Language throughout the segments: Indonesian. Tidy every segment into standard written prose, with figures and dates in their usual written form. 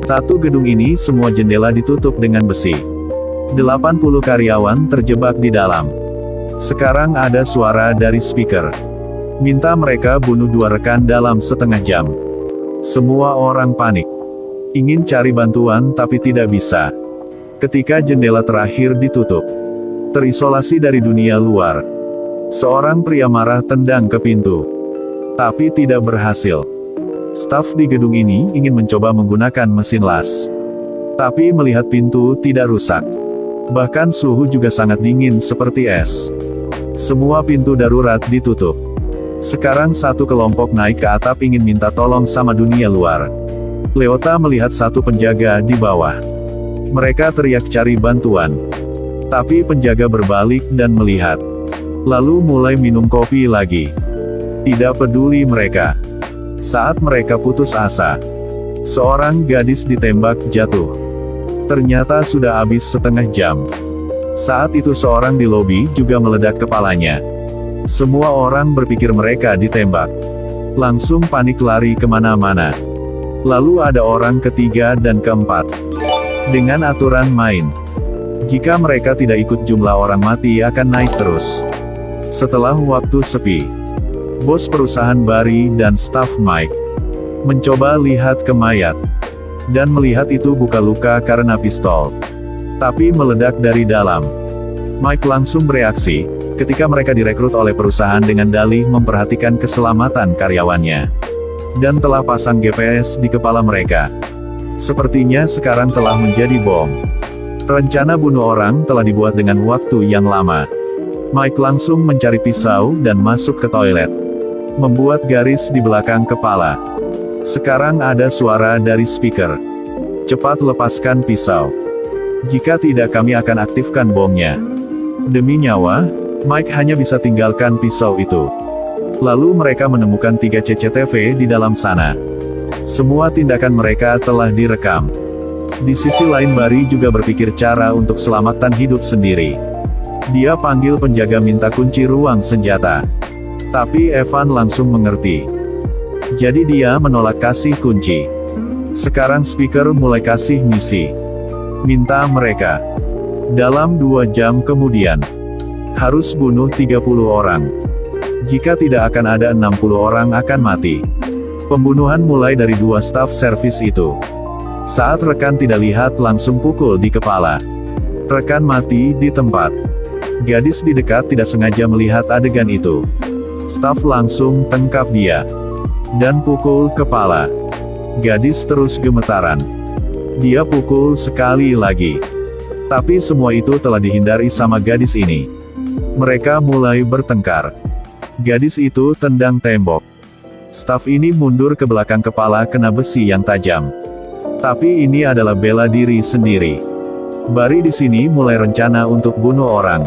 Satu gedung ini semua jendela ditutup dengan besi. 80 karyawan terjebak di dalam. Sekarang ada suara dari speaker. Minta mereka bunuh 2 rekan dalam setengah jam. Semua orang panik. Ingin cari bantuan tapi tidak bisa. Ketika jendela terakhir ditutup. Terisolasi dari dunia luar. Seorang pria marah tendang ke pintu. Tapi tidak berhasil. Staf di gedung ini ingin mencoba menggunakan mesin las. Tapi melihat pintu tidak rusak. Bahkan suhu juga sangat dingin seperti es. Semua pintu darurat ditutup. Sekarang satu kelompok naik ke atap ingin minta tolong sama dunia luar. Leota melihat satu penjaga di bawah. Mereka teriak cari bantuan. Tapi penjaga berbalik dan melihat. Lalu mulai minum kopi lagi. Tidak peduli mereka. Saat mereka putus asa, seorang gadis ditembak jatuh. Ternyata sudah habis setengah jam. Saat itu seorang di lobi juga meledak kepalanya. Semua orang berpikir mereka ditembak. Langsung panik lari kemana-mana. Lalu ada orang ketiga dan keempat. Dengan aturan main. Jika mereka tidak ikut jumlah orang mati akan naik terus. Setelah waktu sepi. Bos perusahaan Barry dan staf Mike mencoba lihat ke mayat. Dan melihat itu bukan luka karena pistol. Tapi meledak dari dalam. Mike langsung bereaksi, ketika mereka direkrut oleh perusahaan dengan dalih memperhatikan keselamatan karyawannya. Dan telah pasang GPS di kepala mereka. Sepertinya sekarang telah menjadi bom. Rencana bunuh orang telah dibuat dengan waktu yang lama. Mike langsung mencari pisau dan masuk ke toilet. Membuat garis di belakang kepala. Sekarang ada suara dari speaker. Cepat lepaskan pisau. Jika tidak kami akan aktifkan bomnya. Demi nyawa, Mike hanya bisa tinggalkan pisau itu. Lalu mereka menemukan 3 CCTV di dalam sana. Semua tindakan mereka telah direkam. Di sisi lain Barry juga berpikir cara untuk selamatkan hidup sendiri. Dia panggil penjaga minta kunci ruang senjata. Tapi Evan langsung mengerti. Jadi dia menolak kasih kunci. Sekarang speaker mulai kasih misi. Minta mereka. Dalam 2 jam kemudian. Harus bunuh 30 orang. Jika tidak akan ada 60 orang akan mati. Pembunuhan mulai dari 2 staf servis itu. Saat rekan tidak lihat langsung pukul di kepala. Rekan mati di tempat. Gadis di dekat tidak sengaja melihat adegan itu. Staf langsung tangkap dia. Dan pukul kepala. Gadis terus gemetaran. Dia pukul sekali lagi. Tapi semua itu telah dihindari sama gadis ini. Mereka mulai bertengkar. Gadis itu tendang tembok. Staf ini mundur ke belakang kepala kena besi yang tajam. Tapi ini adalah bela diri sendiri. Barry di sini mulai rencana untuk bunuh orang.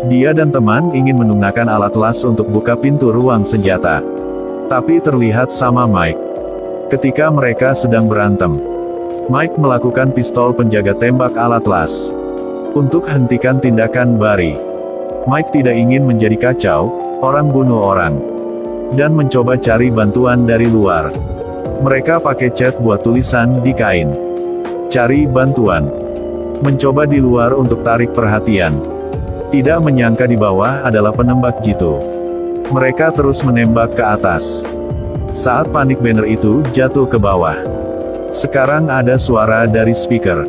Dia dan teman ingin menggunakan alat las untuk buka pintu ruang senjata. Tapi terlihat sama Mike. Ketika mereka sedang berantem. Mike melakukan pistol penjaga tembak alat las. Untuk hentikan tindakan Barry. Mike tidak ingin menjadi kacau, orang bunuh orang. Dan mencoba cari bantuan dari luar. Mereka pakai cat buat tulisan di kain. Cari bantuan. Mencoba di luar untuk tarik perhatian. Tidak menyangka di bawah adalah penembak jitu. Mereka terus menembak ke atas. Saat panik banner itu jatuh ke bawah. Sekarang ada suara dari speaker.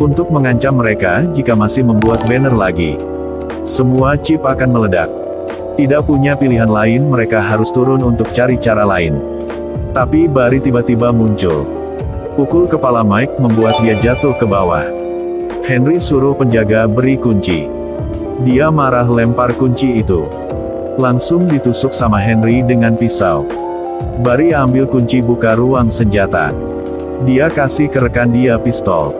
Untuk mengancam mereka jika masih membuat banner lagi. Semua chip akan meledak. Tidak punya pilihan lain mereka harus turun untuk cari cara lain. Tapi Barry tiba-tiba muncul. Pukul kepala Mike membuat dia jatuh ke bawah. Henry suruh penjaga beri kunci. Dia marah lempar kunci itu. Langsung ditusuk sama Henry dengan pisau. Barry ambil kunci buka ruang senjata. Dia kasih ke rekan dia pistol.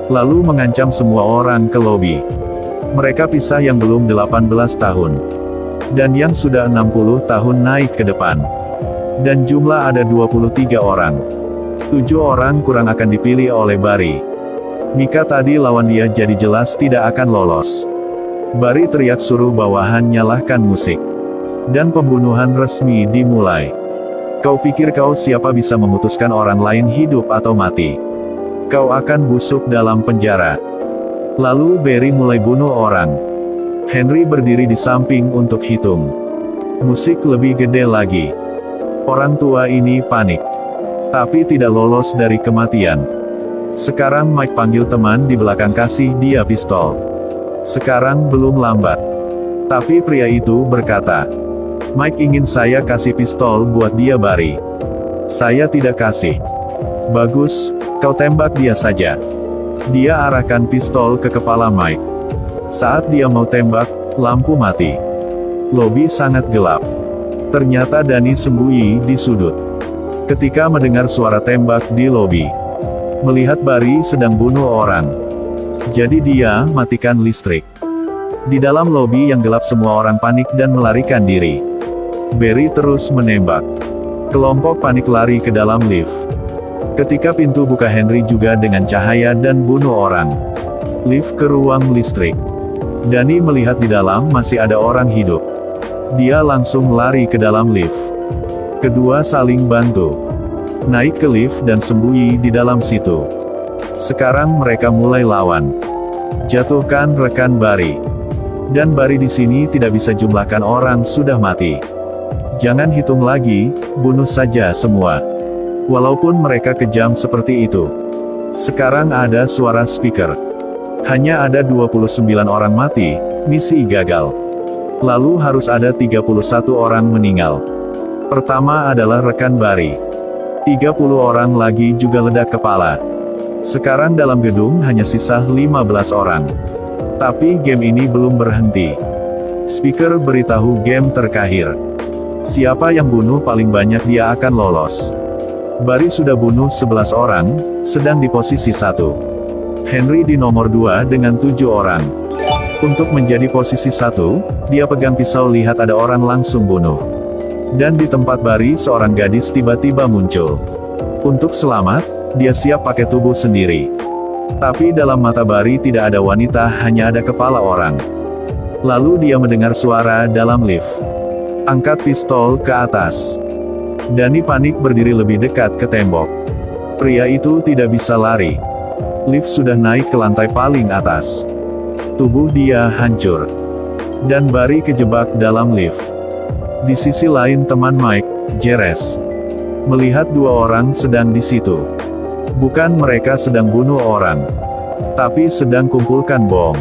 Lalu mengancam semua orang ke lobi. Mereka pisah yang belum 18 tahun. Dan yang sudah 60 tahun naik ke depan. Dan jumlah ada 23 orang. 7 orang kurang akan dipilih oleh Barry. Mika tadi lawan dia jadi jelas tidak akan lolos. Barry teriak suruh bawahan nyalakan musik. Dan pembunuhan resmi dimulai. Kau pikir kau siapa bisa memutuskan orang lain hidup atau mati? Kau akan busuk dalam penjara. Lalu Barry mulai bunuh orang. Henry berdiri di samping untuk hitung. Musik lebih gede lagi. Orang tua ini panik. Tapi tidak lolos dari kematian. Sekarang Mike panggil teman di belakang kasih dia pistol. Sekarang belum lambat. Tapi pria itu berkata, Mike ingin saya kasih pistol buat dia Barry. Saya tidak kasih. Bagus, kau tembak dia saja. Dia arahkan pistol ke kepala Mike. Saat dia mau tembak, lampu mati. Lobi sangat gelap. Ternyata Danny sembunyi di sudut. Ketika mendengar suara tembak di lobi, melihat Barry sedang bunuh orang. Jadi dia matikan listrik. Di dalam lobi yang gelap semua orang panik dan melarikan diri. Barry terus menembak. Kelompok panik lari ke dalam lift. Ketika pintu buka Henry juga dengan cahaya dan bunuh orang. Lift ke ruang listrik. Danny melihat di dalam masih ada orang hidup. Dia langsung lari ke dalam lift. Kedua saling bantu. Naik ke lift dan sembunyi di dalam situ. Sekarang mereka mulai lawan. Jatuhkan rekan Barry. Dan Barry di sini tidak bisa jumlahkan orang sudah mati. Jangan hitung lagi, bunuh saja semua. Walaupun mereka kejam seperti itu. Sekarang ada suara speaker. Hanya ada 29 orang mati, misi gagal. Lalu harus ada 31 orang meninggal. Pertama adalah rekan Barry. 30 orang lagi juga ledak kepala. Sekarang dalam gedung hanya sisa 15 orang. Tapi game ini belum berhenti. Speaker beritahu game terakhir. Siapa yang bunuh paling banyak dia akan lolos. Barry sudah bunuh 11 orang, sedang di posisi 1. Henry di nomor 2 dengan 7 orang. Untuk menjadi posisi 1, dia pegang pisau lihat ada orang langsung bunuh. Dan di tempat Barry seorang gadis tiba-tiba muncul. Untuk selamat, dia siap pakai tubuh sendiri. Tapi dalam mata Barry tidak ada wanita, hanya ada kepala orang. Lalu dia mendengar suara dalam lift. Angkat pistol ke atas. Danny panik berdiri lebih dekat ke tembok. Pria itu tidak bisa lari. Lift sudah naik ke lantai paling atas. Tubuh dia hancur. Dan Barry kejebak dalam lift. Di sisi lain teman Mike, Jerez, melihat dua orang sedang di situ. Bukan mereka sedang bunuh orang. Tapi sedang kumpulkan bom.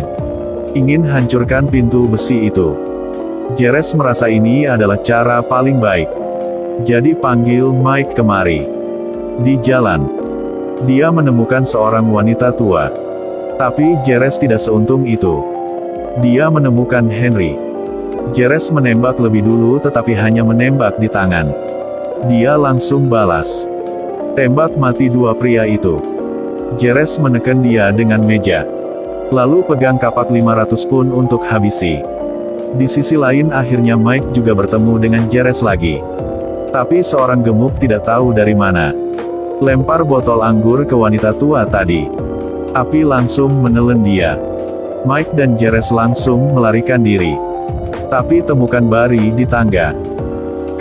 Ingin hancurkan pintu besi itu. Jerez merasa ini adalah cara paling baik. Jadi panggil Mike kemari. Di jalan, dia menemukan seorang wanita tua. Tapi Jerez tidak seuntung itu. Dia menemukan Henry. Jerez menembak lebih dulu tetapi hanya menembak di tangan. Dia langsung balas. Tembak mati dua pria itu. Jerez menekan dia dengan meja. Lalu pegang kapak 500 pun untuk habisi. Di sisi lain akhirnya Mike juga bertemu dengan Jerez lagi. Tapi seorang gemuk tidak tahu dari mana. Lempar botol anggur ke wanita tua tadi. Api langsung menelan dia. Mike dan Jerez langsung melarikan diri. Tapi temukan Barry di tangga.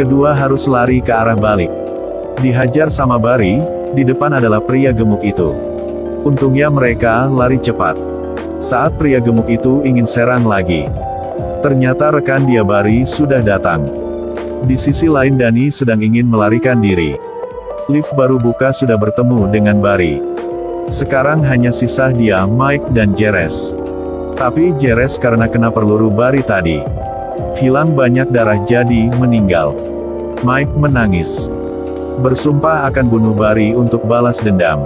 Kedua harus lari ke arah balik. Dihajar sama Barry, di depan adalah pria gemuk itu. Untungnya mereka lari cepat. Saat pria gemuk itu ingin serang lagi. Ternyata rekan dia Barry sudah datang. Di sisi lain Danny sedang ingin melarikan diri. Lift baru buka sudah bertemu dengan Barry. Sekarang hanya sisa dia, Mike dan Jerez. Tapi Jerez karena kena peluru Barry tadi. Hilang banyak darah jadi meninggal. Mike menangis. Bersumpah akan bunuh Barry untuk balas dendam.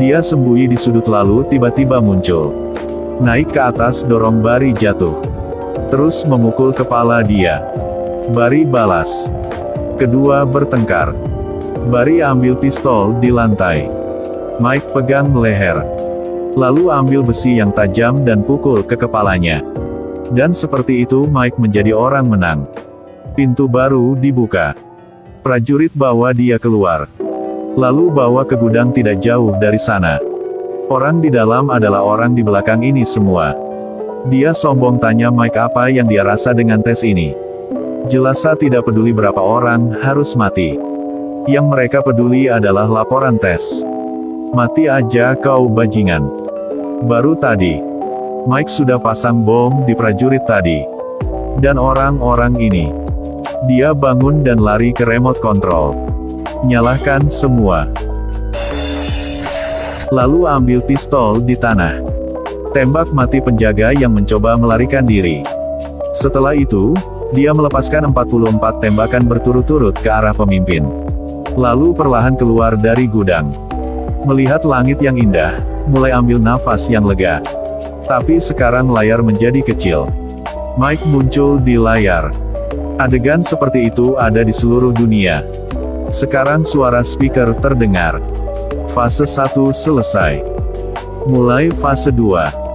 Dia sembunyi di sudut lalu tiba-tiba muncul. Naik ke atas dorong Barry jatuh. Terus memukul kepala dia. Barry balas. Kedua bertengkar. Barry ambil pistol di lantai. Mike pegang leher. Lalu ambil besi yang tajam dan pukul ke kepalanya. Dan seperti itu Mike menjadi orang menang. Pintu baru dibuka. Prajurit bawa dia keluar. Lalu bawa ke gudang tidak jauh dari sana. Orang di dalam adalah orang di belakang ini semua. Dia sombong tanya Mike apa yang dia rasa dengan tes ini. Jelasa tidak peduli berapa orang harus mati. Yang mereka peduli adalah laporan tes. Mati aja kau bajingan. Baru tadi, Mike sudah pasang bom di prajurit tadi. Dan orang-orang ini. Dia bangun dan lari ke remote control. Nyalakan semua. Lalu ambil pistol di tanah. Tembak mati penjaga yang mencoba melarikan diri. Setelah itu, dia melepaskan 44 tembakan berturut-turut ke arah pemimpin. Lalu perlahan keluar dari gudang. Melihat langit yang indah, mulai ambil nafas yang lega. Tapi sekarang layar menjadi kecil. Mike muncul di layar. Adegan seperti itu ada di seluruh dunia. Sekarang suara speaker terdengar. Fase 1 selesai. Mulai fase 2.